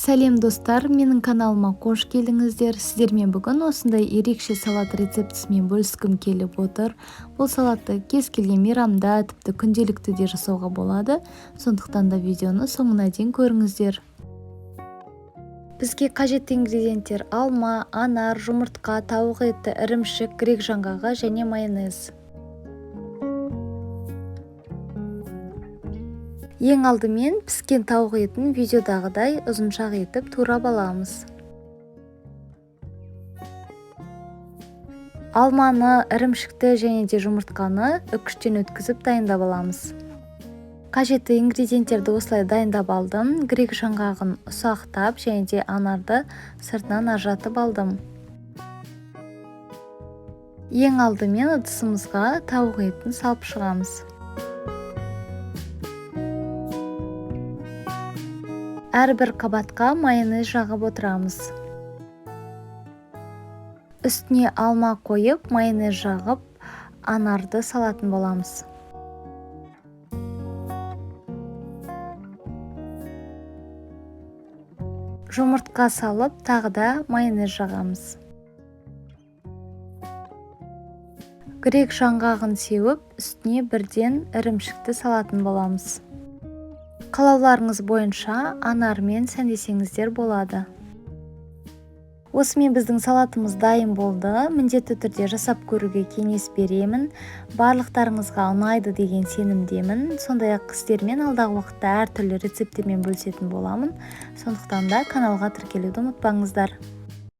Сәлем достар, менің каналыма қош келдіңіздер. Сіздермен бүгін осындай ерекше салат рецептісімен бөліскім келіп отыр. Бұл салатты кез келген мейрамда, тіпті күнделікті де жасауға болады. Сондықтан да видеоны соңына дейін көріңіздер. Бізге қажетті ингредиенттер: алма, анар, жұмыртқа, тауық еті, ірімшік, грек жаңғағы және майонез. Ең алдымен піскен тауық етін видеодағыдай ұзыншақ етіп турап аламыз. Алманы, ірімшікті және де жұмыртқаны үккіштен өткізіп дайындап аламыз. Қажетті ингредиенттерді осылай дайындап алдым. Грек жаңғағын ұсақтап және де анарды сыртынан ажыратып алдым. Ең алдымен ыдысымызға тауық етін салып шығамыз. Әрбір қабатқа майонез жағып отырамыз. Үстіне алма қойып, майонез жағып, анарды салатын боламыз. Жұмыртқа салып, тағы да майонез жағамыз. Грек жаңғағын сеуіп, үстіне бірден ірімшікті салатын боламыз. Қалауларыңыз бойынша анармен сәндесеңіздер болады. Осымен біздің салатымыз дайын болды. Міндетті түрде жасап көруге кеңес беремін. Барлықтарыңызға ұнайды деген сенімдемін. Сондай-ақ сіздермен алдағы уақытта әртүрлі рецепттермен бөлісетін боламын. Сондықтан да каналға тіркелуді ұмытпаңыздар.